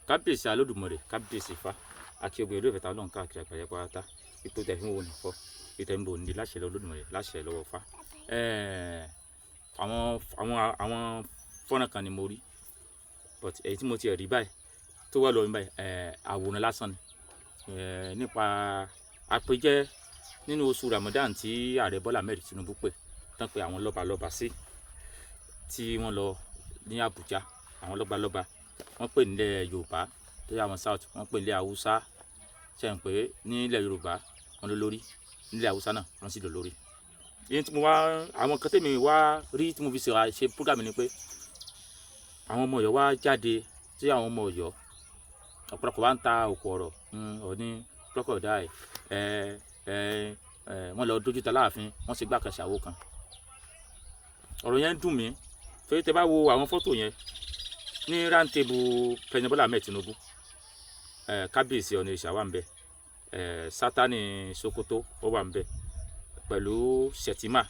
kábíyèsí Olódùmarè, kábíyèsí Ifá àti ògbìn ìlú ìfẹ̀tà náà káàkiri àgbáyé pátá ipò tẹ̀ fún wọn nìfọ́ ìtẹ̀ ń bò ní láṣẹ Olódùmarè láṣẹ lọ́wọ́ Ifá. àwọn fọ́nrán kan ni mo rí but èyí tí mo ti rí báyìí tó wà lọ́wọ́ báyìí àwòrán lásán ni nípa àpèjẹ nínú oṣù Ramadan tí ààrẹ Bọ́lá Ahmed Tinubu pè tán pé àwọn lọ́balọ́ba sí tí wọ́n lọ ní Àbújá, àwọn lọ́balọ́ba wọ́n pè nílẹ̀ Yorùbá tó yà wọn South, wọ́n pè nílẹ̀ Haúsá, ṣe ń pé nílẹ̀ Yorùbá wọ́n ló lórí, nílẹ̀ Haúsá náà wọ́n sì lò lórí. yìí tí mo wá àwọn kan tèmi wá rí tí mo fi ṣe program ni pé àwọn ọmọ Ọ̀yọ́ wá jáde tí àwọn ọmọ Ọ̀yọ́ ọ̀pọ̀lọpọ̀ wá ń ta òkú ọ̀rọ̀ òní crocodile wọ́n lọ dójú ta láàfin, wọ́n sì gbà kan ṣàwó kan. ọ̀rọ̀ yẹn ń dùn mí torí tẹ bá wo àwọn fọ́tò yẹn ní round table President Bola Ahmed Tinubu, kábíyèsí ọ̀nà ìṣà wà ń bẹ, Sátánì Sokoto ó wà ń bẹ pẹ̀lú Shettima.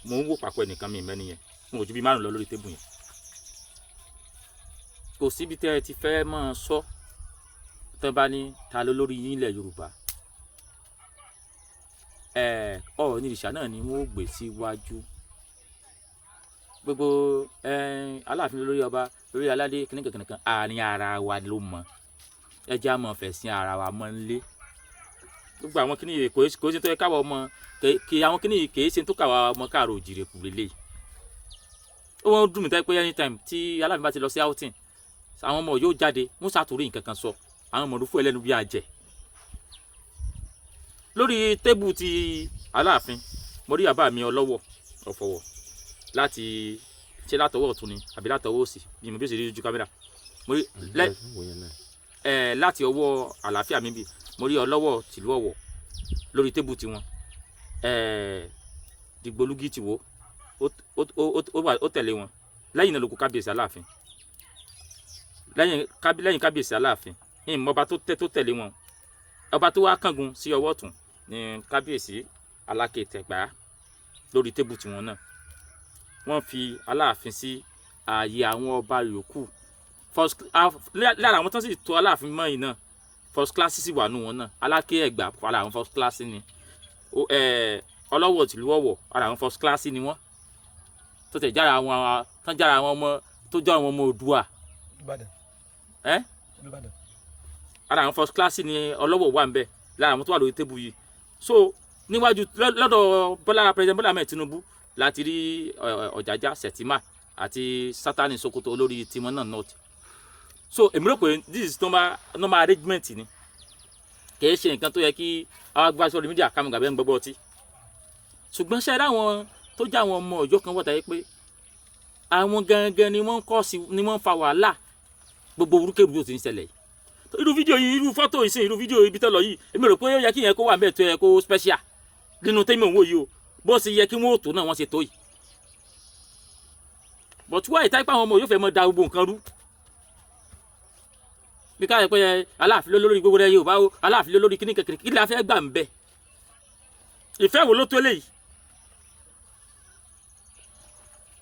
mo ń wò papọ̀ ẹnìkan mi mẹ́ni yẹn mo ò ju bí márùn lọ lórí tébù yẹn. kò síbi tẹ́ ẹ ti fẹ́ máa sọ tẹ́ bá ní ta ló lórí yín ilẹ̀ Yorùbá, Ọọ̀ni ìrìṣà náà ni wọ́n ó gbé síwájú. gbogbo Aláàfin lórí ọba lórí aládé kìnnìkan àárín ara wa ló mọ, ẹjẹ́ àmọ́ fẹ̀sìn ara wa mọ́ nílé. gbogbo àwọn kìnnì yìí kò sí tó yẹ káwọ́ ọmọ kì àwọn kìnnì yìí kìí ṣe tó káwọ́ ọmọ káàró òjìrè kù lélẹ̀. ó wọ́n dùn mí tẹ́ pé anytime tí Aláàfin bá ti lọ sí outing àwọn ọmọ yóò jáde wọ́n ṣàtúrí nǹkan kan sọ, àwọn ọmọ òdúfò ẹlẹ́nu bí àjẹ́. lórí tébù ti Aláàfin mo rí bàbá mi Ọlọ́wọ̀ Ọ̀fọ̀wọ̀ láti ṣe látọwọ́ ọ̀tún ni àbí látọwọ́ òsì bí mo bí ó ṣe rí ojú kámẹ́rà. mo rí láti ọwọ́ àlàáfíà mi bí mo rí Ọlọ́wọ̀ tìlú Ọ̀wọ̀ lórí tébù tiwọn. Dìgbòlugi ti wo ó tẹ̀lé wọn, lẹ́yìn náà ló kù kábíyèsí Aláàfin, lẹ́yìn kábíyèsí Aláàfin ìmọ̀ ọba tó tẹ̀lé wọn. ọba tó wá kángun sí ọwọ́ ọ̀tún ní kábíyèsí Aláké Tẹ̀gbá lórí tébù tiwọn náà. wọ́n fi Aláàfin sí ààyè àwọn ọba yòókù lára àwọn tó sì tó Aláàfin mọ́ yìí náà first class sì wà nù wọn náà. Aláké Ẹ̀gbá ara àwọn first class ni, Ọlọ́wọ̀ tìlú Ọ̀wọ̀ ara àwọn first class ni wọ́n tó tẹ̀ jára àwọn ọmọ tó jẹ́ àwọn ọmọ Oòduà. ara àwọn first class ni Ọlọ́wọ̀ wà ń bẹ lára àwọn tó wà lórí tébù yìí. so níwájú lọ́dọ̀ President Bola Ahmed Tinubu láti rí Ọ̀jájá Shettima àti Sátánì Sokoto olórí tiwọn náà north. so èmi rò pé this is normal arrangement ni, kì í ṣe nǹkan tó yẹ kí àwọn agbá sórí mídíà kàmùgàbẹ́ ń gbọ́gbọ́ ọtí. ṣùgbọ́n ṣe ráwọn tó jẹ́ àwọn ọmọ Ọ̀yọ́ kan wọ́ta yẹ pé àwọn gangan ni wọ́n fa wàhálà gbogbo orúkèrú tó ti ń ṣẹlẹ̀ yìí. irú fídíò yìí, irú fọ́tò yìí, irú fídíò ibi tó lọ yìí, èmi rò pé ó yẹ kí yẹn kó wà mẹ́ẹ̀ tó yẹ kó special nínú tẹ́mi òun yìí o, bó ṣe yẹ kí wọ́n tó náà wọ́n ṣe tó yìí. but why táìpá àwọn ọmọ yóò fẹ́ mọ́ da gbogbo nǹkan rú. bí káyọ̀ pé Aláàfin ló lórí gbogbo rẹ̀ Yorùbá o, Aláàfin ló lórí kíní kékeré, kí la fẹ́ gbà ń bẹ̀. ìfẹ́ wo ló tó léyìí.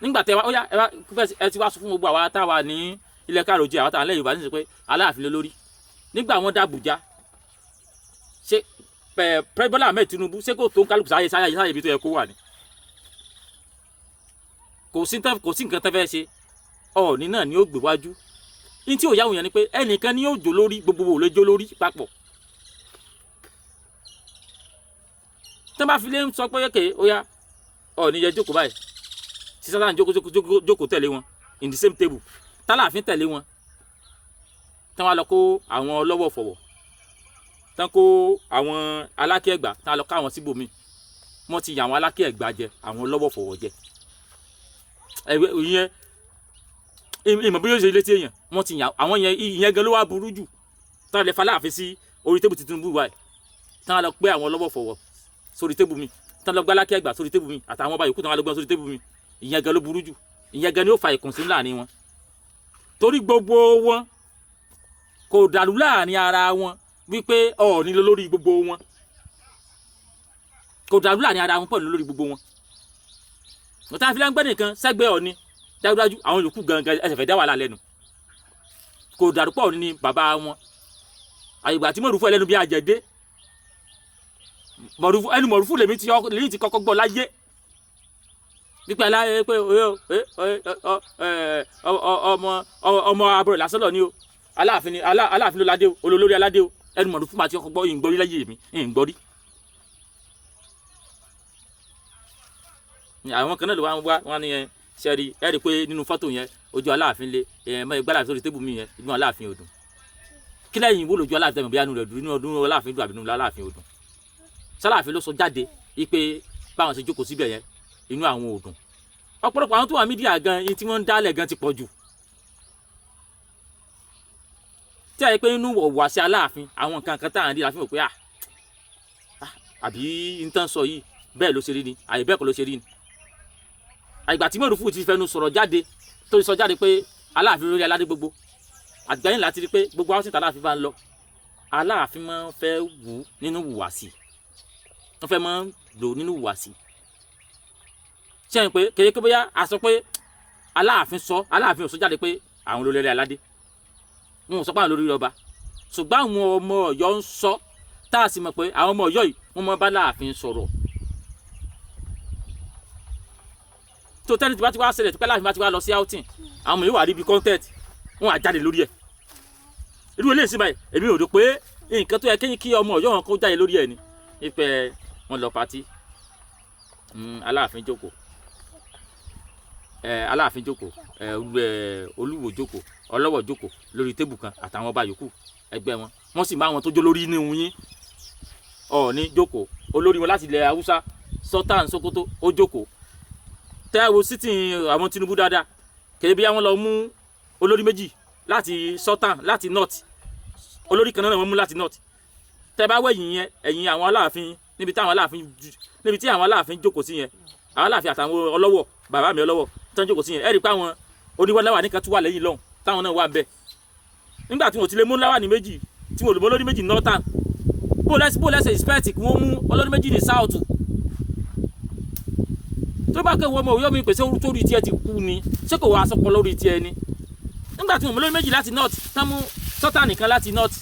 nígbà tẹ wá ó yá ẹ ti wá sọ fún gbogbo àwa táwa ní ilẹ̀ káàró-o-jíire àwọn táwọn ilẹ̀ Yorùbá ní sọ pé Aláàfin ló lórí. nígbà wọn dàbújá ṣe President Bola Ahmed Tinubu ṣé kò tó ń kálukú sáyé ibi tó yẹ kó wà ní. kò sí nǹkan tẹ́ fẹ́ ṣe, Ọọ̀ni náà ni ó gbé wájú. ní tí ò yáwó yẹn ni pé ẹnìkan ni yóò jó lórí, gbogbo wò lè jó lórí papọ̀. tẹ́ bá fi lé ń sọ pé kéè ó yá Ọọ̀ni yẹ jókòó báyìí, sísá sáà ń jókòó tẹ̀lé wọn in the same table, t'Aláàfin tẹ̀lé wọn. tán wá lọ kó àwọn Ọlọ́wọ̀ Ọ̀fọ̀wọ̀, tán kó àwọn Aláké Ẹ̀gbá, tán lọ ká àwọn síbòmí. wọ́n ti yàn àwọn Aláké Ẹ̀gbá jẹ, àwọn Ọlọ́wọ̀ Ọ̀fọ̀wọ̀ jẹ. ìyẹn ìmọ̀ bí yóò ṣe létí èèyàn, wọ́n ti yàn àwọn ìyẹn gan ló wá burú jù. tán lè fa Aláàfin sí orí tébù Tinubu wáyé, tán lọ pé àwọn Ọlọ́wọ̀ Ọ̀fọ̀wọ̀ sórí tébù mi, tán lọ gbé Aláké Ẹ̀gbá sórí tébù mi àtàwọn ọba yòókù tán lọ gbé sórí tébù mi. ìyẹn gan ló burú jù, ìyẹn gan ni ó fa ìkùnsínú láàrin wọn. torí gbogbo wọn kò dàrú láàrin ara wọn wípé Ọọ̀ni ló lórí gbogbo wọn, kò dàrú láàrin ara wọn pẹ̀lú lórí gbogbo wọn. ọ̀tá fi láńgbẹ́ nìkan sẹ́gbẹ́ Ọọ̀ni dájúdájú àwọn yòókù gangan ẹsẹ̀ fẹ́ dá wàhálà lẹ́nu. kò dàrú pọ̀ ní bàbá wọn àyìgbà tí mọ̀rúfú ẹlẹ́nu bí àjẹdé mọ̀rúfú lèmi ti kọ́kọ́ gbọ́ láyé nípa láyé pé ọmọ abúrò lásán lọ ní o aláàfin ló ládé o olórí aládé o ẹnu mọ̀rúfú máa ti kọ́kọ́ gbọ́ ìgbọ́rí láyé mi ìgbọ́rí. àwọn kan náà ló wá wọn ní sẹ́rí ẹ rí i pé nínú fọ́tò yẹn ojú aláàfin lé mọ ìgbàlá sórí tébù mi yẹn ìgbọ́n aláàfin odùn kí lẹ́yìn ìwúlò ojú aláàfin tẹ̀mọ̀ bí anú rẹ̀ dùn nínú ọdún aláàfin dùn àbí nínú aláàfin odùn sálàfin ló sọ jáde wípé báwọn ṣe jókòó síbẹ̀ yẹn inú àwọn odùn ọ̀pọ̀lọpọ̀ àwọn tó wà mídíà gan yín tí wọ́n ń dálẹ̀ gan ti pọ̀ jù tí a yẹ pé inú wọ̀wọ̀ àṣẹ aláàfin àwọn nǹkan kan tá à ń rí la fi hàn pé àbí nǹkan sọ yìí bẹ́ẹ̀ ló ṣe rí ni àyè bẹ́ẹ̀ kọ́ ló ṣe rí ni àgbà tí mọ̀rúfú ti fẹnu sọ̀rọ̀ jáde tó sọ jáde pé aláàfin lórí aládé gbogbo àgbáyìn láti rí pé gbogbo àwọn síta aláàfin bá ń lọ aláàfin máa ń fẹ́ wù nínú wùwàsí wọ́n fẹ́ máa ń lò nínú wùwàsí ṣe é pé kéye pé bóyá a sọ pé aláàfin ò sọ jáde pé àwọn olórí aládé wọn ò sọ pé àwọn olórí ọba ṣùgbọ́n àwọn ọmọ Ọ̀yọ́ ń sọ tá a sì mọ̀ pé àwọn ọmọ Ọ̀yọ́ yìí wọ́n máa bá aláàfin sọ̀rọ̀ tó tẹ́ni tí bá ti wá ṣẹlẹ̀ tí pẹ́ láàfin bá ti wá lọ sí outing àwọn ọmọ yìí wà rí ibi content wọn á jáde lórí ẹ̀ irú eléyìí sí báyìí èmi ò rò pé nǹkan tó yẹ kéyìn kí ọmọ Ọ̀yọ́ wọn kó jáde lórí ẹ̀ ni ìpẹ́ wọn lọ pati aláàfin jókòó olúwo jókòó ọlọ́wọ̀ jókòó lórí tébù kan àtàwọn ọba yòókù ẹgbẹ́ wọn wọ́n sì máa wọn tó jó lórí inú yín Ọọ̀ni jókòó olórí wọn láti ilẹ̀ Haúsá Sultan Sokoto ó jókòó tẹ́wọ́ sítìn àwọn Tinubu dáadáa kèé bí wọ́n lọ mú olórí méjì láti Sultan láti north olórí kan náà wọ́n mú láti north tẹ́ bá wẹ̀yìn yẹn ẹ̀yìn àwọn aláàfin níbi tí àwọn aláàfin jókòó sí yẹn àwọn aláàfin àtàwọn ọlọ́wọ̀ bàbá mi ọlọ́wọ̀ tí wọ́n jókòó sí yẹn ẹ rí i pé àwọn oníwọ́láwà nìkan tún wà lẹ́yìn lọ́hùn táwọn náà wà ń bẹ̀ nígbà tí wọ́n ti lè mú láwà ní méjì tí wọ́n lè mú olórí méjì northern bó lẹ́sẹ̀ expect kí wọ́n mú olórí méjì ní south tó bá kẹ́ wọ́n mọ̀ Ọ̀yọ́ mi pèsè orú torí tiẹ̀ ti kú ni ṣé kò wá sọpọ̀ lórí tiẹ̀ ni nígbà tí wọ́n mú olórí méjì láti north tán mú Sultan nìkan láti north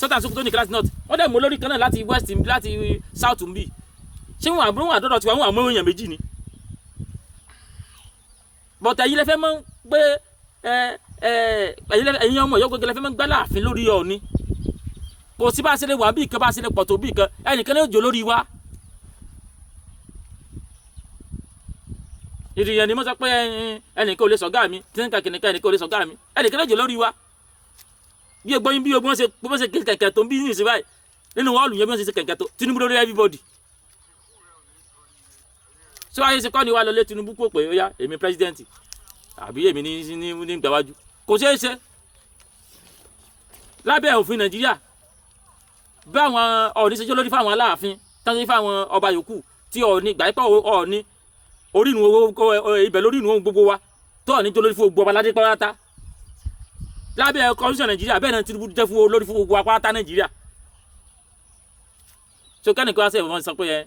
Sultan Sokoto nìkan láti north wọ́n dẹ̀ mú olórí kan náà láti west láti south ń bì ṣé wọn àdọ́dọ̀ tiwa wọn àmọ́ èèyàn méjì ni bọ̀tẹ̀ yìí lẹ fẹ́ mọ́ pé ẹ̀yin ọmọ Ọ̀yọ́ gbẹgẹ lẹ fẹ́ mọ́ gbá láàfin lórí Ọọ̀ni kò sí bá a ṣe lè wà bí ìkan bá a ṣe lè pọ̀ tó bí ìkan ẹnìkan ní òjò lórí wa ìrìyàn ni mo sọ pé ẹnìkan ò lè sọ̀gá mi tí nǹkan kìnìkan ẹnìkan ò lè sọ̀gá mi ẹnìkan ní òjò lórí wa bí ogbón ṣe kẹ̀kẹ́ tó ń bí ní ìsìn báyìí nínú wọ́ọ̀lù yẹn bí wọ́n ṣe kẹ̀kẹ́ tó Tinubu lórí everybody tí wàá ṣe kọ́ ni wàá lọ lé Tinubu kó pé ó yá èmi president àbí èmi ní gbàwájú kò ṣeé ṣe lábẹ́ òfin Nàìjíríà bí àwọn Ọọ̀ni ṣe jó lórí fáwọn Aláàfin tán ṣe fáwọn ọba yòókù tí Ọọ̀ni gbà pé Ọọ̀ni orí ìnù owó ibẹ̀ lórí ìnù owó gbogbo wa tó Ọọ̀ni jó lórí fún gbogbo ọba ládé pátá lábẹ́ constitution Nàìjíríà bẹ́ẹ̀ náà Tinubu jẹ́ fún lórí fún gbogbo wa pátá Nàìjíríà so kẹ́nìkan wá sẹ́yìn wọ́n sọ pé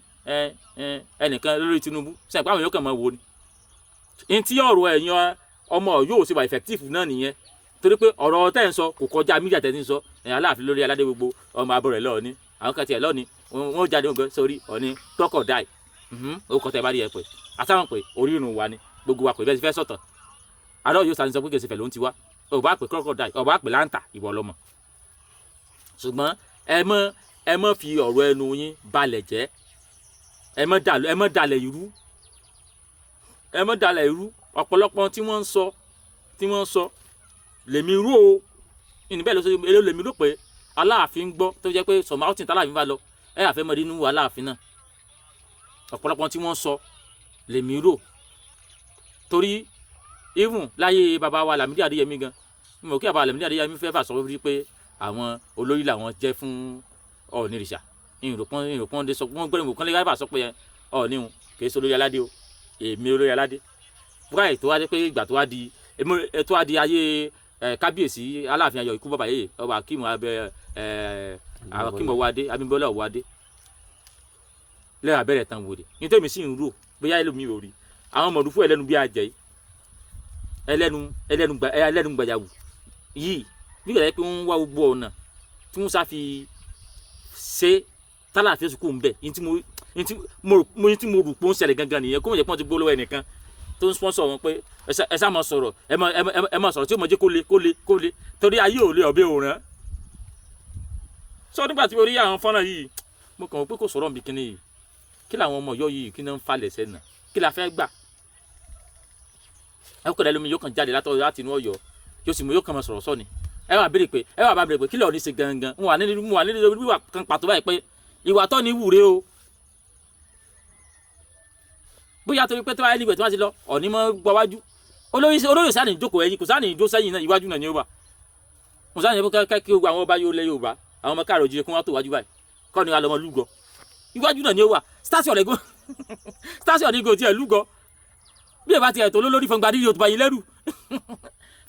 ẹnìkan lórí Tinubu sẹ́yìn pé àwọn yóò kàn máa wò ni n tí ọ̀rọ̀ ẹ̀yàn ọmọ yóò ṣe wà effective náà nìyẹn torí pé ọ̀rọ̀ tẹ́ ń sọ kò kọjá mídíà tẹ́ ń sọ ẹ̀yàn Aláàfin lórí aládé gbogbo ọmọ abọ́rẹ̀ lọ́ọ̀ni àwọn kan tiẹ̀ lọ́ọ̀ni wọ́n jáde wọn gan sórí Ọọ̀ni crocodile orúkọ tẹ́ bá rí ẹ pé àtàwọn pé orí irun wa ni gbogbo wa pé bẹ́ẹ̀ ti fẹ́ sọ̀tàn àárọ̀ yóò sani sọ pé kèsì fẹ̀ ló ń ti wá ọba pè crocodile ọba pè láǹtà ìwọ lọ́mọ ṣùgbọ́n ẹ mọ́ fi ọ̀rọ̀ ẹnu yín balẹ̀ jẹ́ ẹ mọ́ dalẹ̀ irú ọ̀pọ̀lọpọ̀ tí wọ́n ń sọ lèmi rò ó ìníbẹ̀ lèmi rò pé Aláàfin gbọ́ tó jẹ́ pé sọ̀mọ́ outing tAláàfin bá lọ ẹ àfẹ́ mọ́ nínú Aláàfin náà ọ̀pọ̀lọpọ̀ tí wọ́n sọ lèmi rò torí even láyé bàbá wa Lámídì Adéyẹmí gan mo kí bàbá Lámídì Adéyẹmí fẹ́ fà sọ wípé àwọn olórí làwọn jẹ́ fún Ọọ̀nìrìṣà ìrùpọ́n dé sọ wọ́n gbẹ́rù mọ̀kànlé gábà sọ pé Ọọ̀ni hùn kì í ṣe olórí aládé o èmi olórí aládé báyìí tó wá dé pé ìgbà tó wá di ayé kábíyèsí Aláàfin Ayọ̀ ikú bàbá yìí ọba Akíìmù Akíìmù Ọwọ́adé Abímbọ́lá Ọwọ́adé lẹ́yìn abẹ́rẹ́ tán wòde ní tèmi sì ń rò bóyá ẹlòmíì ò rí àwọn Mọ̀rúfú ẹlẹ́nu bí ajẹ́ ẹlẹ́nu gbàyàwó yìí bí ìgbà pé wọ́n ń wá gbogbo ọ̀nà tí wọ́n sá fi ṣe tálàfíà sùkúù ń bẹ̀ yín tí mo rò pé ó ń ṣẹlẹ̀ gangan nìyẹn kó mọ̀ jẹ́ pọ́n ti gbólówó ẹnìkan tó ń sponsor wọn pé ẹ sá máa sọ̀rọ̀ ẹ máa sọ̀rọ̀ tí ó mọ̀ jẹ́ kó le torí ayé ò lè ọ̀bẹ òràn. sọ nígbà tí mo rí àwọn fọ́nrán yìí mo kàn wọ́n pé kò sọ̀rọ̀ nbí kíní yìí kí làwọn ọmọ Ọ̀yọ́ yìí kí náà ń falẹ̀ sẹ́nà kí la fẹ́ gbà. ẹ kọ́ ẹlòmíì yóò kàn jáde láti inú Ọ̀yọ́ yóò kàn máa sọ̀rọ̀ sọ́ni ẹ wà bá béèrè pé kí lọ́ọ̀ ní ṣe gangan mo wà nínú wíwà kan pàtó báyìí pé ìwà tó ní wúre o bóyá torí pé tí wọ́n á ti lọ ọ̀ní mọ́ gbọ́ wájú olóyè sáà ní jókòó ẹ̀yìn kò sáà ní jó sẹ́yìn náà iwájú náà ni ó wà kò sáà ní kí gbogbo àwọn ọba yóò lẹ Yorùbá àwọn ọmọ káàrọ̀ òjìrè kí wọ́n tó wájú báyìí kọ́ ni wọ́n á lọ mọ́ lúgọ iwájú náà ni ó wà station ní go tiẹ̀ lúgọ bí ẹ bá tiẹ̀ tó lórí Fọ̀ngbàdìrì òtùbà yìí lẹ́rù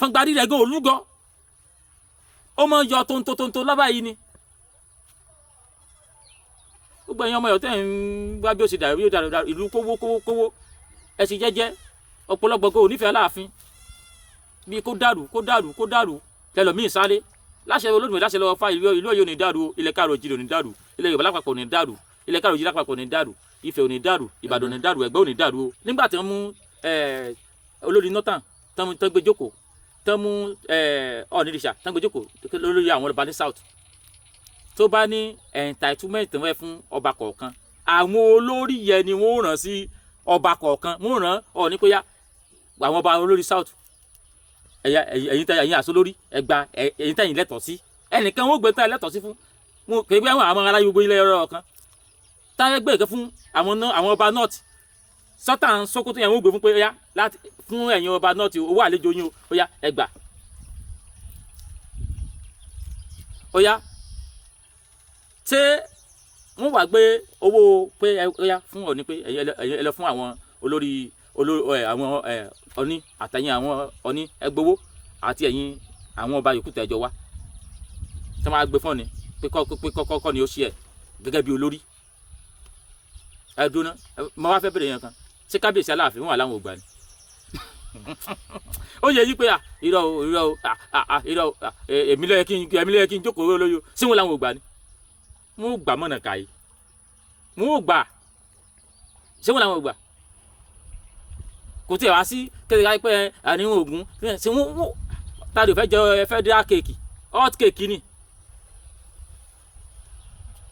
Fọ̀ngbàdìrì ẹ̀gọ́ òlúgọ ó mọ yọ tonto lọ́ba yìí ni gbogbo ẹ̀yin ọmọ Ọ̀yọ́ tẹ̀ ń wá bí ó ṣe dàrú ìlú kówó ẹ̀sìn jẹ́jẹ́ ọ̀pọ̀lọpọ̀ kò nífẹ̀ẹ́ Aláàfin bí kó dàrú lẹ́lọ́mìí sáré láṣẹ Olódùmarè láṣẹ lọ́wọ́ fá ìlú Ọ̀yọ́ ò ní dàrú ilẹ̀ Káàrọ̀ Òjìrè ò ní dàrú ilẹ̀ Yorùbá lápapọ̀ ò ní dàrú ilẹ̀ Káàrọ̀ Òjìrè lápapọ̀ ò ní dàrú Ifẹ̀ ò ní dàrú Ìbàdàn ò ní dàrú Ẹ̀gbẹ́ ò ní dàrú o nígbà tí wọ́n mú olórí Northern tán gbé jókòó tán mú Ọ̀nìrìṣà tán gbé jókòó lórí àwọn ọba ní South tó bá ní entitlement wẹ́ fún ọba kọ̀ọ̀kan àwọn olórí yẹn ni wọ́n rán sí ọba kọ̀ọ̀kan wọ́n rán Ọọ̀ni kó yá àwọn ọba olórí South ẹ̀yin àṣọ lórí ẹgbà ẹ̀yin tẹ̀yin lẹ́tọ̀ọ́ sí ẹnìkan wọ́n gbé tán lẹ́tọ̀ọ́ sí fún wọn kò gbé àwọn aráyé gbogbo ilẹ̀ ọ̀rọ̀ kan táyé gbé ìkẹ́ fún àwọn ọba North Sultan Sokoto yẹn wọ́n gbé fún pé yá láti fún ẹ̀yin ọba North owó àlejò yín ó yá ẹgbà ó yá ṣé wọ́n wá gbé owó pé ẹyà fún Ọọ̀ni pé ẹ̀yin lọ fún àwọn olórí àwọn Ọọ̀ni àtẹ̀yìn àwọn Ọọ̀ni ẹgbowó àti ẹ̀yin àwọn ọba yòókù tẹ̀jọ wá tí wọ́n á gbé fún Ọọ̀ni pé kọ́kọ́ ni ó ṣe ẹ̀ gẹ́gẹ́ bí olórí ẹ̀dùn náà mo wá fẹ́ bèrè yẹn kan ṣé kábíyèsí Aláàfin wọn wà láwọn ògbà ni ó yẹ yí pé irọ́ èmi ló yẹ kí n jókòó lóyún sí wọn láwọn ògbà ni mo gbà mọ̀nà kàyí mo gbà ṣé wọn làwọn gbà kò tí ì wá sí kéde pé àníwọ̀n Ògún ṣé wọn tàbí fẹ́ jẹ federal cake hot cake ni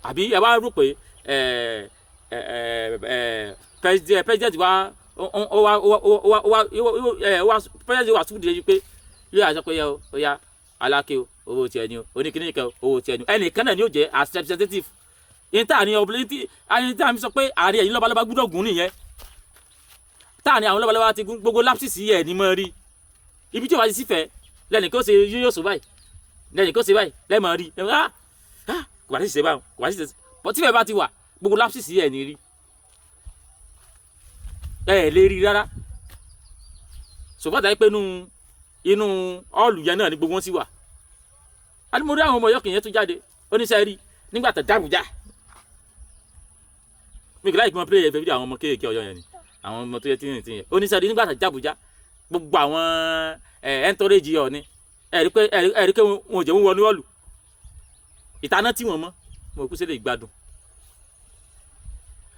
àbí ẹ wá rò pé president wa president wa sùkúrú yìí pé yóò àṣọ pé ó yá Aláké o owó tiẹ̀ ni o oníkìníkà owó tiẹ̀ ni o ẹnìkan náà ni yóò jẹ́ as representative yín tá à ní ọbẹ̀lẹ́tì ayé tí a mi sọ pé ààrẹ ẹ̀yin lọ́balọ́ba gbúdọ̀ gùn nìyẹn tá à ní àwọn lọ́balọ́ba ti gún gbogbo lapsis yẹ ní mọ́ rí ibi tí o bá ti sífẹ̀ẹ́ lẹ́nu kó ṣe yóò sọ báyìí lẹ́nu kó ṣe báyìí lẹ́mọ̀ rí kò bá ti ṣe báyìí kò bá ti ṣe bọ́ tífẹ̀ẹ́ bá ti wà gbogbo lapsis yẹ ní rí lè rí rárá sọfọ́tà pé inú ọ́ọ̀lù yẹn náà ni gbogbo wọn sì wà alimori àwọn ọmọ Ọ̀yọ́ kìnyẹn tún jáde oníṣẹ́ rí nígbà tó dàbújá mi kì láì kí wọn pílẹ̀ yẹn fẹ́ bí àwọn ọmọ kéèké Ọ̀yọ́ yẹn ni àwọn ọmọ tó yẹ tí yẹn oníṣẹ́ rí nígbà tó dàbújá gbogbo àwọn ẹ̀ńtọ́rẹ́jì Ọọ̀ni ẹ̀rí pé wọn ò jẹ́ wọn wọnú ọ̀lù ìtaná tí wọn mọ́ wọn ò kú sílẹ̀ ìgbádùn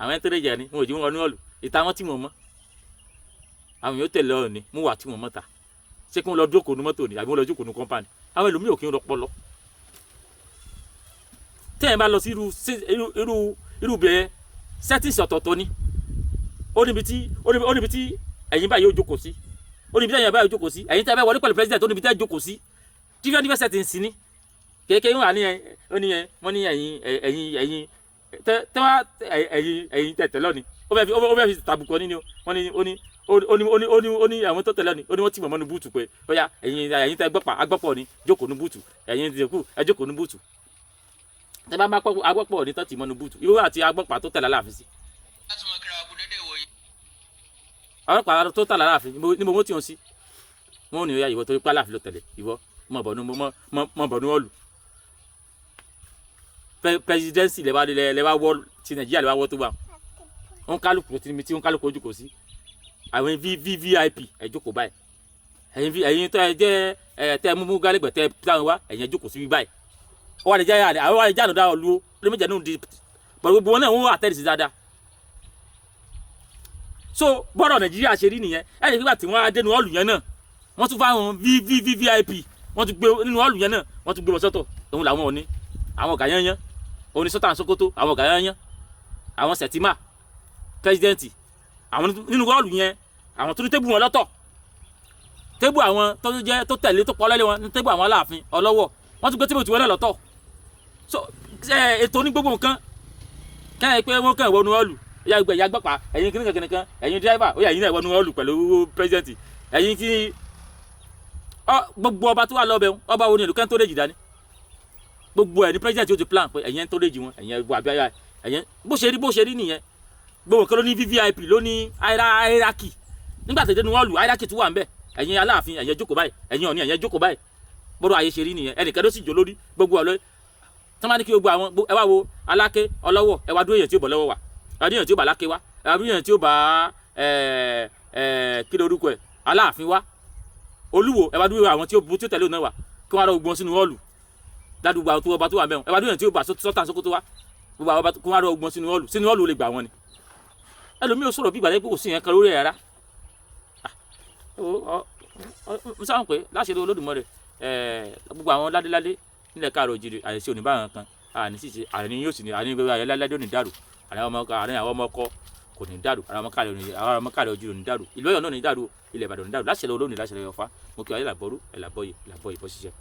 àwọn ẹ̀ńtọ́rẹ́jì ẹni wọn ò jẹ́ wọn wọnú ọ̀lù ìtaná tí wọn mọ́ àwọn yóò tẹ̀lé Ọọ̀ni mú wà tí wọn mọ́ ta ṣé kí wọn lọ jókòó nu mọ́tò ni àbí wọn lọ jókòó nu kọ́mpánì àwọn ẹlòmíì ò kí ń rọpọlọ tẹ́yìn bá lọ sí irú bẹ́ẹ̀ sẹ́tìsì ọ̀tọ̀ọ̀tọ̀ ni ó níbi tí ẹ̀yin báyìí yóò jókòó sí ó níbi tí ẹ̀yin báyìí yóò jókòó sí ẹ̀yin tẹ́ bá wọlé pẹ̀lú president ó níbi tí ẹ̀yin jókòó sí different settings ni kéèké ń wà ní yẹn wọ́n ní ẹ̀yin tẹ̀tẹ̀ lọ́ni ó fẹ́ fi tàbùkọ ní ni ó ní àwọn tó tẹ̀lé ni ó ní wọ́n tì mọ́ mọ́nu búùtù pé ó yá ẹ̀yin tẹ́ agbọ́pọ̀ ni jókòó ní búùtù ẹ̀yin tẹ̀kù ẹ jókòó ní búùtù tẹ́ bá agbọ́pọ̀ ní tán tì mọ́nu búùtù ìwé àti agbọ́pọ̀ tó tẹ̀lé Aláàfin sí. ọlọ́pàá tó tẹ̀lé Aláàfin ni mo tí wọn sí wọn ò ní ya ìwọ torí pé Aláàfin ló tẹ̀lé ìwọ mọ̀ bọ̀nú ọ̀lù presidency lẹ́wà wọ́ ti Nàìjíríà lẹ́wà wọ́ tó wà wọn kálukú tí wọn kálukú ojú kò sí àwọn vvip ẹ jókòó báyìí ẹ̀yin tó ẹ jẹ́ tẹ́ mú gálẹ́gbẹ̀ tẹ́ táwọn wá ẹ̀yin jókòó síbí báyìí ó wà lè jẹ́ àwọn wà lè jáde dáa lu ló méjì nínú di pẹ̀lú gbogbo wọn náà wọ́n àtẹ́rì sí dáadáa. So bọ́rọ̀ Nàìjíríà ṣe rí nìyẹn ẹ̀yìn nígbà tí wọ́n á dénú ọ̀lù yẹn náà wọ́n tún fáwọn vvvip wọ́n tún gbé nínú ọ̀lù yẹn náà wọ́n tún gbé wọn sọ́tọ̀ òun làwọn òní àwọn ọ̀gá yányán òní Sultan Sokoto àwọn ọ̀gá yányán àwọn Sẹ̀tìmà pẹ́sidẹ́ǹtì àwọn nínú ọ̀lù yẹn àwọn tó ní tébù wọn lọ́tọ̀ tébù àwọn tó jẹ́ tó tẹ̀lé tó pọ̀ lẹ́lẹ́ wọn ní tébù àwọn Aláàfin Ọlọ́wọ̀ wọ́n tún gbé tébù tiwọn náà lọ́tọ̀. So ètò ní gbogbo nǹkan kẹ́hìn pé wọ́n kàn wọnú ọ̀lù ìyá gbẹ ìyá gbọ́pàá ẹ̀yin kìnnìkan ẹ̀yin dírẹ́fà ó yà yín náà wọnú ọ̀lù pẹ̀lú pẹ́sidẹ́ǹtì ẹ̀yin tí gbogbo ọba tó wà lọ́bẹ̀ ọba wo ni èlùkẹ́ tó lè jì dání gbogbo ẹ̀ ní pẹ́sidẹ́ǹtì ó ti plan pé ẹ̀yin tó lè jì wọn ẹ̀yin ẹ̀gbọ́n àbí ẹ̀yin bó ṣe rí nìyẹn gbogbo nǹkan ló ní vvip ló ní hierarchy nígbà tó dénú ọ̀lù hierarchy tó wà ń bẹ̀ ẹ̀yin Aláàfin ẹ̀yin jókòó báyìí ẹ̀yin Ọọ̀ni ẹ̀yin jókòó báyìí bọ́dọ̀ ayé ṣe rí nìyẹn ẹnìkan ló sì jó lórí gbogbo ọ̀lọ́ tí wọ́n bá ní kí gbogbo àwọn ẹ wá wo Aláké Ọlọ́wọ̀ ẹ wá dúró èèyàn tí ó bọ̀ lọ́wọ́ wa ẹ wá dúró èèyàn tí ó bá Aláké wa ẹ wá dúró èèyàn tí ó bá kí ló orúkọ ẹ Aláàfin wa Olúwo ẹ wá dúró àwọn tí ó bu tí ó tẹ̀lé òun náà wà kí wọ́n á rọ gbọ́n sínú họ́ọ̀lù ládùúgbò àwọn tó ọba tó wà mẹ́wọ̀n ẹ wá dúró èèyàn tí ó bá Sultan Sokoto wa gbogbo àwọn ọba kí wọ́n á rọ gbọ́n sínú họ́ọ̀lù ó lè gbà wọ́n ni ẹlòmíì ò sọ̀rọ̀ bí ìgbàlẹ́ pé kò sí yẹn kan lórí ẹ̀ rárá mo sáwọn pé láṣẹ Olódùmarè gbogbo àwọn ládéládé nílẹ̀ káàrọ̀ òjìrì àyẹ̀sí òní báwọn kan àní sì ṣe àní yóò sì ní àní gbogbo àyẹ̀ládé òní dàrú àwọn ọmọ ọkọ kò ní dàrú àwọn ọmọ káàrọ̀ òjìrì òní dàrú ìlú Ọ̀yọ́ náà ní dàrú ilẹ̀ Ìbàdàn ní dàrú láṣẹ Olódùmarè láṣẹ Ọ̀fà mo kí ọ ayé làbọ̀rú ẹ̀ làbọ̀yè bọ́ ṣiṣẹ́.